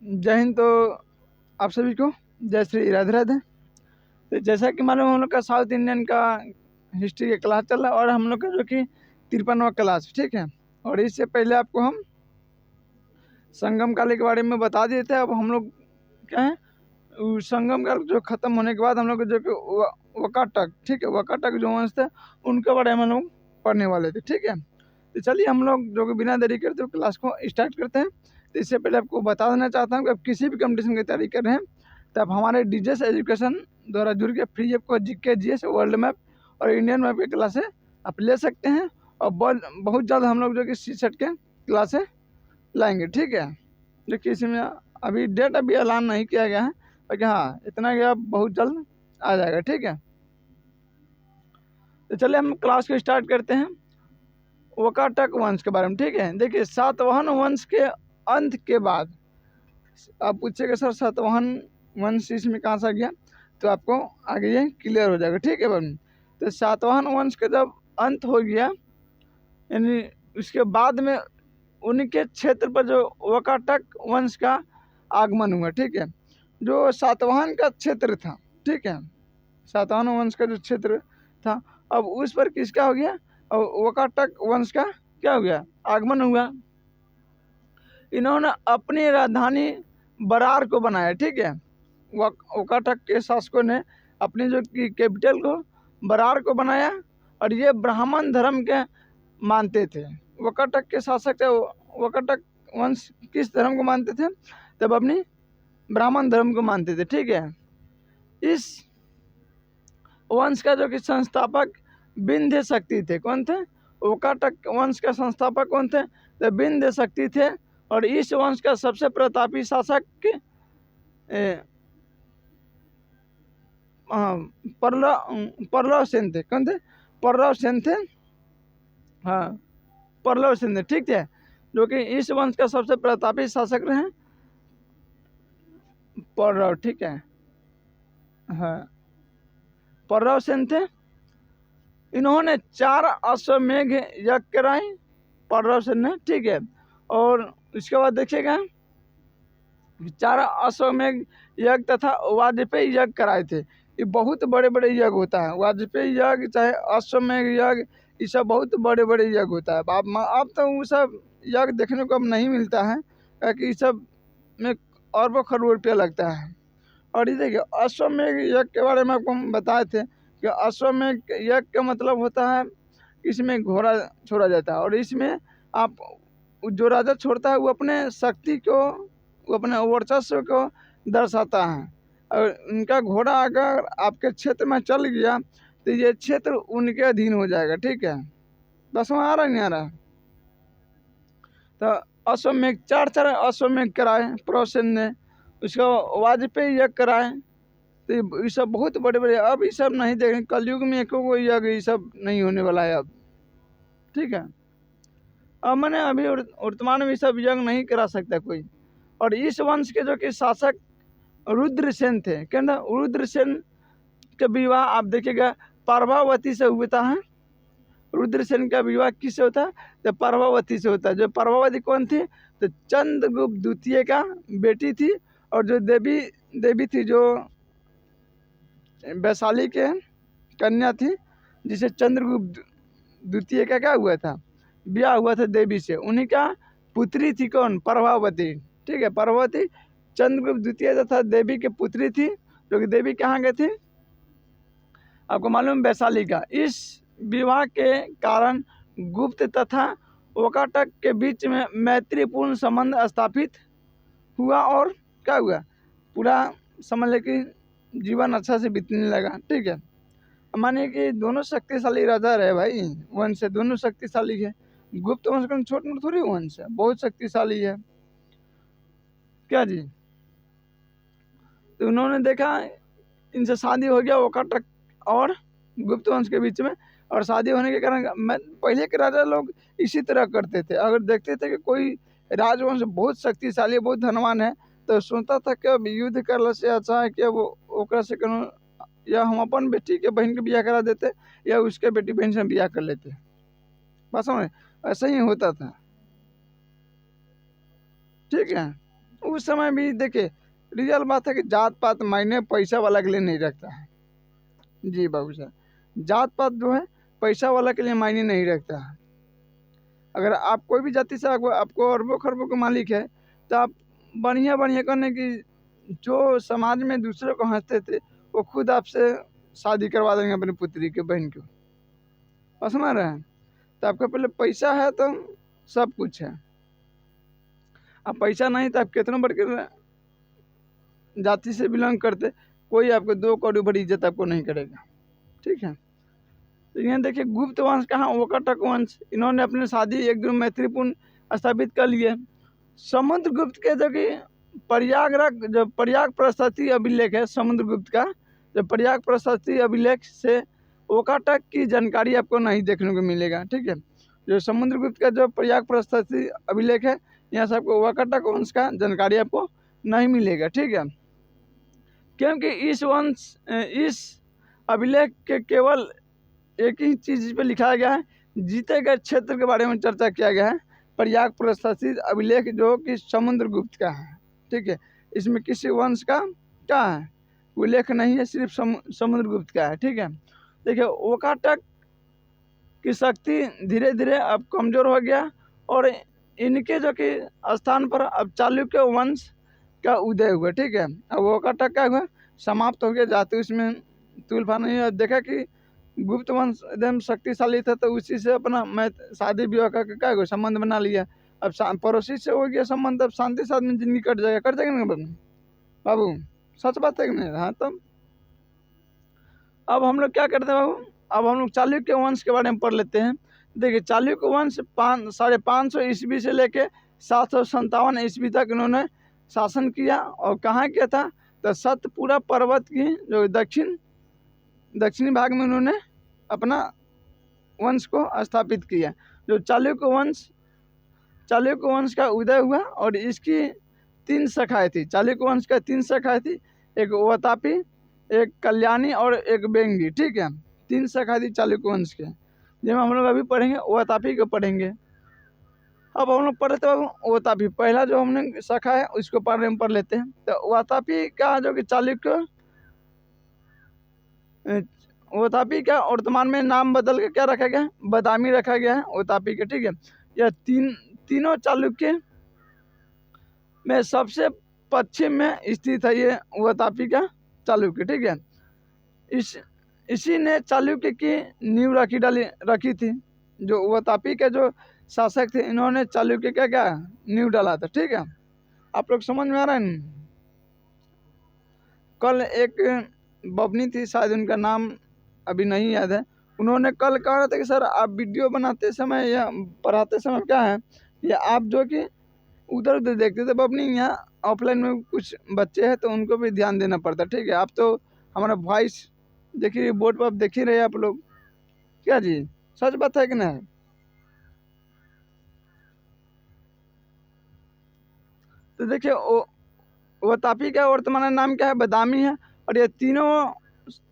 जय हिंद। तो आप सभी को जय श्री राधे राधे। तो जैसा कि मालूम हम लोग का साउथ इंडियन का हिस्ट्री का क्लास चल रहा है और हम लोग का जो कि 53वां क्लास, ठीक है। और इससे पहले आपको हम संगम काल के बारे में बता दिए थे। अब हम लोग क्या है, संगम काल जो ख़त्म होने के बाद हम लोग जो कि वकाटक, ठीक है, वकाटक जो वंश थे उनके बारे में हम लोग पढ़ने वाले थे, ठीक है। तो चलिए हम लोग जो कि बिना देरी करते हुए क्लास को स्टार्ट करते हैं। तो इससे पहले आपको बता देना चाहता हूँ कि आप किसी भी कंपटीशन की तैयारी कर रहे हैं तो आप हमारे डीजेस एजुकेशन द्वारा जुड़ के फ्री आपको जीके, जीएस, वर्ल्ड मैप और इंडियन मैप की क्लासें आप ले सकते हैं। और बहुत जल्द हम लोग जो कि सी-सेट के क्लासें लाएंगे, ठीक है। जो कि इसमें अभी डेट अभी ऐलान नहीं किया गया है, लेकिन हाँ इतना कि अब बहुत जल्द आ जाएगा, ठीक है। तो चलिए हम क्लास को स्टार्ट करते हैं वकाटक वंश के बारे में, ठीक है। देखिए सातवाहन वंश के अंत के बाद आप पूछेगा सर सातवाहन वंश इसमें कहाँ से आ गया, तो आपको आगे ये क्लियर हो जाएगा, ठीक है बहन। तो सातवाहन वंश का जब अंत हो गया, यानी उसके बाद में उनके क्षेत्र पर जो वकाटक वंश का आगमन हुआ, ठीक है। जो सातवाहन का क्षेत्र था, ठीक है, सातवाहन वंश का जो क्षेत्र था अब उस पर किसका हो गया, और वकाटक वंश का क्या हो गया, आगमन हुआ। इन्होंने अपनी राजधानी बरार को बनाया, ठीक है। वकाटक के शासकों ने अपनी जो कैपिटल को बरार को बनाया और ये ब्राह्मण धर्म के मानते थे। वकाटक के शासक थे, वकाटक वंश किस धर्म को मानते थे, तब अपनी ब्राह्मण धर्म को मानते थे, ठीक है। इस वंश का जो कि संस्थापक विंध्य शक्ति थे, कौन थे, वकाटक वंश का संस्थापक कौन थे, तो विंध्य शक्ति थे। और इस वंश का सबसे प्रतापी शासक पल्लव सेन थे, कौन थे, पल्लव सेन थे, हाँ पल्लव सेन थे, ठीक है। जो कि इस वंश का सबसे प्रतापी शासक रहे पल्लव, ठीक है, हाँ पल्लव सेन थे। इन्होंने 4 अश्वमेघ यज्ञ कराए पल्लव सेन ने, ठीक है। और उसके बाद देखिएगा 4 अश्वमेघ यज्ञ तथा वाजपेयी यज्ञ कराए थे। ये बहुत बड़े बड़े यज्ञ होता है, वाजपेयी यज्ञ चाहे अश्वमेघ यज्ञ, ये सब बहुत बड़े बड़े यज्ञ होता है। अब तो वो सब यज्ञ देखने को अब नहीं मिलता है, क्योंकि इस सब में अरबों खरबों रुपया लगता है। और ये देखिए अश्वमेघ यज्ञ के बारे में आपको हम बताए थे कि अश्वमेघ यज्ञ का मतलब होता है इसमें घोड़ा छोड़ा जाता है और इसमें आप जो राजा छोड़ता है वो अपने शक्ति को, वो अपने वर्चस्व को दर्शाता है। और उनका घोड़ा अगर आपके क्षेत्र में चल गया तो ये क्षेत्र उनके अधीन हो जाएगा, ठीक है। बस वहाँ आ रहा नहीं आ रहा। तो अश्वमेघ 4 अश्वमेघ कराए प्रोसेन ने, उसका वाजपेयी यज्ञ कराए। तो ये सब बहुत बड़े बड़े, अब ये सब नहीं देखें, कलयुग में एको को यज्ञ ये सब नहीं होने वाला है अब, ठीक है। अब मैंने अभी वर्तमान में ये सब यज्ञ नहीं करा सकता कोई। और इस वंश के जो कि शासक रुद्रसेन थे, कहना रुद्रसेन का विवाह आप देखिएगा पार्वावती से होता है। रुद्रसेन का विवाह किससे होता है, तो पार्वावती से होता है। जो पार्वावती कौन थी, तो चंद्रगुप्त द्वितीय का बेटी थी। और जो देवी थी जो वैशाली के कन्या थी, जिसे चंद्रगुप्त द्वितीय का क्या हुआ था, ब्याह हुआ था देवी से, उन्हीं का पुत्री थी कौन, प्रभावती, ठीक है। प्रभावती चंद्रगुप्त द्वितीय तथा देवी की पुत्री थी, जो कि देवी कहाँ गई थी आपको मालूम, वैशाली का। इस विवाह के कारण गुप्त तथा वकाटक के बीच में मैत्रीपूर्ण संबंध स्थापित हुआ और क्या हुआ, पूरा समझ ले कि जीवन अच्छा से बीतने लगा, ठीक है। मानिए कि दोनों शक्तिशाली राजा रहे भाई, वंश से दोनों शक्तिशाली है। गुप्त वंश का छोटा मोटा थोड़ी वंश है, बहुत शक्तिशाली है क्या जी। तो उन्होंने देखा इनसे शादी हो गया वकाटक और गुप्त वंश के बीच में। और शादी होने के कारण पहले के राजा लोग इसी तरह करते थे, अगर देखते थे कि कोई राजवंश बहुत शक्तिशाली, बहुत धनवान है, तो सोचता था कि अब युद्ध करने से अच्छा है कि वो ओकरा से करो, या हम अपन बेटी के बहन के ब्याह करा देते या उसके बेटी बहन से ब्याह कर लेते। बस में ऐसा ही होता था, ठीक है। उस समय भी देखिए रियल बात है कि जात पात मायने पैसा वाला के लिए नहीं रखता है। जी बाबू साहब, जात पात जो है पैसा वाला के लिए मायने नहीं रखता है। अगर आप कोई भी जाति से आपको अरबों खरबों के मालिक है तो आप बढ़िया बढ़िया करने की जो समाज में दूसरे को हंसते थे वो खुद आपसे शादी करवा देंगे अपनी पुत्री के बहन को। और समझ रहे हैं, तो आपके पहले पैसा है तो सब कुछ है। अब पैसा नहीं तो आप कितना बढ़ के जाति से बिलोंग करते, कोई आपको 2 कौड़ी भरी इज्जत आपको नहीं करेगा। ठीक है, तो यहाँ देखिए गुप्त वंश कहाँ, वकटक वंश, इन्होंने अपनी शादी एकदम मैत्रीपूर्ण स्थापित कर लिए। समुद्रगुप्त के जो कि जो प्रयाग प्रशस्ति अभिलेख है, समुद्रगुप्त का जो प्रयाग प्रशस्ति अभिलेख से वकटक की जानकारी आपको नहीं देखने को मिलेगा। ठीक है, जो समुद्रगुप्त का जो प्रयाग प्रशस्ति अभिलेख है यहाँ से आपको वकटक वंश का जानकारी आपको नहीं मिलेगा। ठीक है, क्योंकि इस अभिलेख के केवल एक ही चीज़ पे लिखा गया है, जीते गए क्षेत्र के बारे में चर्चा किया गया है। प्रयाग प्रशस्ति अभिलेख जो कि समुद्रगुप्त का है। ठीक है, इसमें किसी वंश का क्या है उल्लेख नहीं है, सिर्फ समुद्रगुप्त का है। ठीक है, देखिए वकाटक की शक्ति धीरे धीरे अब कमज़ोर हो गया और इनके जो कि स्थान पर अब चालुक्य वंश का उदय हुआ। ठीक है, अब वकाटक का हुआ समाप्त हो गया, जाते उसमें तुलफा नहीं है। देखा कि गुप्त वंश एकदम शक्तिशाली था तो उसी से अपना मैं शादी विवाह करके क्या हुआ संबंध बना लिया। अब पड़ोसी से हो गया संबंध, अब शांति साथ में जिंदगी कट जाएगा ना बाबू, सच बात है कि नहीं। हाँ, तो अब हम लोग क्या करते हैं बाबू, अब हम लोग चालुक्य वंश के बारे में पढ़ लेते हैं। देखिए चालुक्य वंश 550 ईस्वी से लेके 757 ईस्वी तक इन्होंने शासन किया। और कहाँ किया था, तो सतपुरा पर्वत की जो दक्षिणी भाग में उन्होंने अपना वंश को स्थापित किया। जो चालुक्य वंश का उदय हुआ और इसकी 3 शाखाएं थी। चालुक्य वंश का 3 शाखाएं थी, एक वातापी, एक कल्याणी और एक बेंगी। ठीक है, 3 शाखा थी चालुक्य वंश के, जिसमें हम लोग अभी पढ़ेंगे वातापी को पढ़ेंगे। अब हम लोग पढ़ते हैं वातापी, पहला जो हमने शाखा है उसको पढ़ लेते हैं। तो वातापी का जो कि चालुक्य वातापी का वर्तमान में नाम बदल के क्या रखा गया है, बदामी रखा गया है वातापी के। ठीक है, यह तीनों चालुक्य में सबसे पश्चिम में स्थित है ये वातापी का चालुक्य। ठीक है, इसी ने चालुक्य की नींव रखी थी। जो वातापी के जो शासक थे इन्होंने चालुक्य का क्या नींव डाला था। ठीक है, आप लोग समझ में आ रहा है। कल एक बबनी थी, शायद उनका नाम अभी नहीं याद है, उन्होंने कल कहा था कि सर आप वीडियो बनाते समय या पढ़ाते समय क्या है या आप जो कि उधर उधर देखते थे बबनी, यहाँ ऑफलाइन में कुछ बच्चे हैं तो उनको भी ध्यान देना पड़ता। ठीक है, आप तो हमारा वॉइस देखिए बोर्ड पर आप देख ही रहे आप लोग, क्या जी सच बात है कि नहीं। तो देखिए वातापी का वर्तमान नाम क्या है, बदामी है। और ये तीनों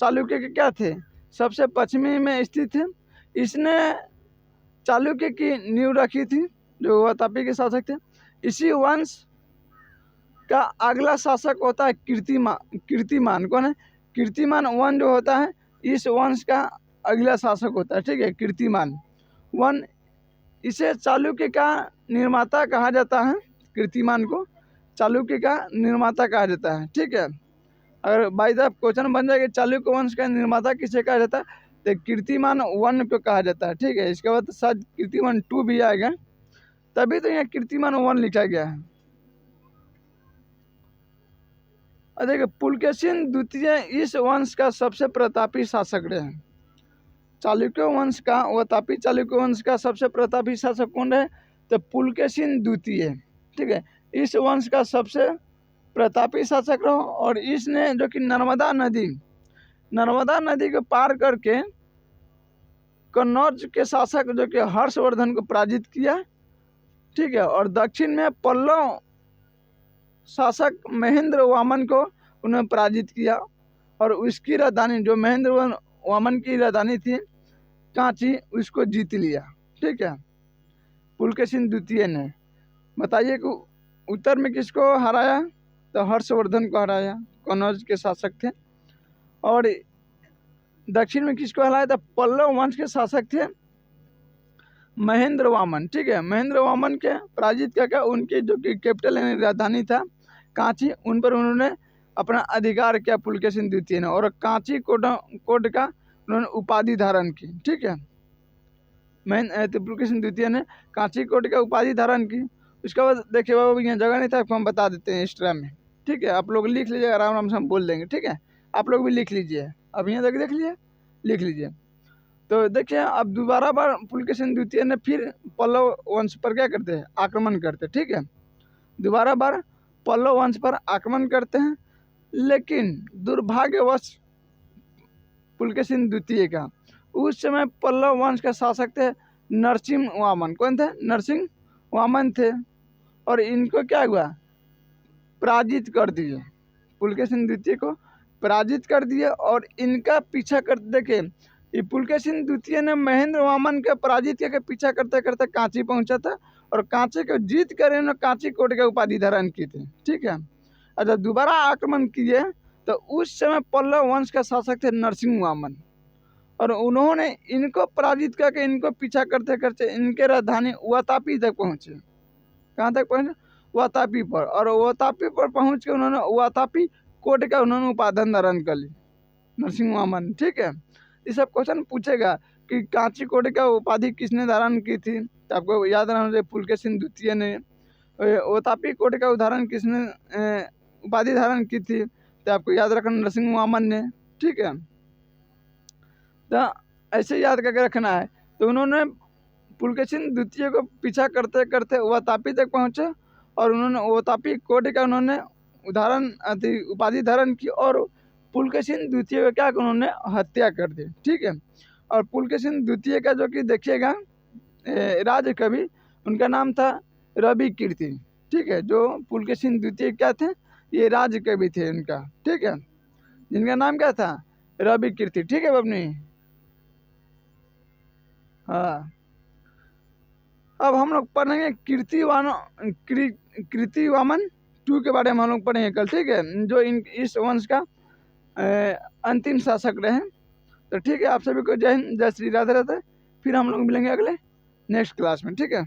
चालुक्य के क्या थे, सबसे पश्चिमी में स्थित है। इसने चालुक्य की नींव रखी थी जो वातापी के शासक थे। इसी वंश का अगला शासक होता है कीर्तिमान। कौन है, कीर्तिमान वन जो होता है इस वंश का अगला शासक होता है। ठीक है, कीर्तिमान वन, इसे चालुक्य का निर्माता कहा जाता है। कीर्तिमान को चालुक्य का निर्माता कहा जाता है। ठीक है, अगर बाई द क्वेश्चन बन जाएगा चालुक्य वंश का निर्माता किसे कहा जाता है, तो कीर्तिमान 1 को कहा जाता है। ठीक है, इसके बाद शायद कीर्तिमान 2 भी आएगा, तभी तो यहाँ कीर्तिमान 1 लिखा गया है। और देखिए पुलकेशिन द्वितीय इस वंश का सबसे प्रतापी शासक रहे। चालुक्य वंश का वातापी चालुक्य वंश का सबसे प्रतापी शासक कौन रहे, तो पुलकेशिन द्वितीय। ठीक है, इस वंश का सबसे प्रतापी शासक रहो। और इसने जो कि नर्मदा नदी को पार करके कन्नौज के शासक जो कि हर्षवर्धन को पराजित किया। ठीक है, और दक्षिण में पल्लव शासक महेंद्र वामन को उन्होंने पराजित किया। और उसकी राजधानी जो महेंद्र वामन की राजधानी थी कांची, उसको जीत लिया। ठीक है, पुलकेशिन द्वितीय ने। बताइए कि उत्तर में किसको हराया? तो हर्षवर्धन को हराया, कनौज के शासक थे। और दक्षिण में किसको हराया? तो पल्लव वंश के शासक थे महेंद्र वामन। ठीक है, महेंद्र वामन के पराजित करके उनकी जो कि कैपिटल यानी राजधानी था कांची, उन पर उन्होंने अपना अधिकार किया पुलकेशिन द्वितीय ने, और कांची कोट का उन्होंने उपाधि धारण की। ठीक है, पुलकेशिन द्वितीय ने कांची कोट का उपाधि धारण की। उसके बाद देखिए बाबू यहाँ जगह नहीं था, हम बता देते हैं एक्स्ट्रा में। ठीक है, आप लोग लिख लीजिए, आराम आराम से हम बोल देंगे। ठीक है, आप लोग भी लिख लीजिए, अब यहाँ तक देख लीजिए, लिख लीजिए। तो देखिए अब दोबारा बार पुलकेशिन द्वितीय ने फिर पल्लव वंश पर क्या करते हैं? आक्रमण करते हैं। ठीक है, दोबारा बार पल्लव वंश पर आक्रमण करते हैं, लेकिन दुर्भाग्यवश पुलकेशिन द्वितीय का उस समय पल्लव वंश के शासक थे नरसिंह वामन। कौन थे? नरसिंह वामन थे, और इनको क्या हुआ? पराजित कर दिए, पुलकेशिन द्वितीय को पराजित कर दिए। और इनका पीछा करते देखे ये पुलकेशिन द्वितीय ने महेंद्र वामन के पराजित करके पीछा करते करते कांची पहुंचा था, और कांची को जीत कर इन्होंने कांची कोट का उपाधि धारण की थी। ठीक है, और जब दोबारा आक्रमण किए तो उस समय पल्लव वंश के शासक थे नरसिंह वामन, और उन्होंने इनको पराजित करके इनको पीछा करते करते इनके राजधानी वातापी तक पहुँचे। कहाँ तक पहुँचे? वातापी पर। और वातापी पर पहुँच के उन्होंने वातापी कोट का उन्होंने उपाधि धारण कर ली, नरसिंह वामन। ठीक है, ये सब क्वेश्चन पूछेगा कि कांची कोट का उपाधि किसने धारण की थी, तो आपको याद रहना चाहिए पुलकेशिन द्वितीय ने। वातापी कोट का उदाहरण किसने उपाधि धारण की थी, तो आपको याद रखना नरसिंह वामन ने। ठीक है, तो ऐसे याद करके रखना है। तो उन्होंने पुलकेशिन द्वितीय को पीछा करते करते वातापी तक पहुँचे, और उन्होंने वातापी कोट का उन्होंने उपाधि धारण की, और पुलकेशिन द्वितीय का क्या उन्होंने हत्या कर दी। ठीक है, और पुलकेशिन द्वितीय का जो कि देखिएगा राज कवि, उनका नाम था रवि कीर्ति। ठीक है, जो पुलकेशिन द्वितीय क्या थे? ये राज कवि थे इनका। ठीक है, जिनका नाम क्या था? रवि कीर्ति। ठीक है बबनी, हाँ। अब हम लोग पढ़ेंगे कीर्ति वामन 2 के बारे में हम लोग पढ़ेंगे कल। ठीक है, जो इस वंश का अंतिम शासक रहे। तो ठीक है, आप सभी को जय हिंद, जय श्री राधे राधे। फिर हम लोग मिलेंगे अगले नेक्स्ट क्लास में। ठीक है।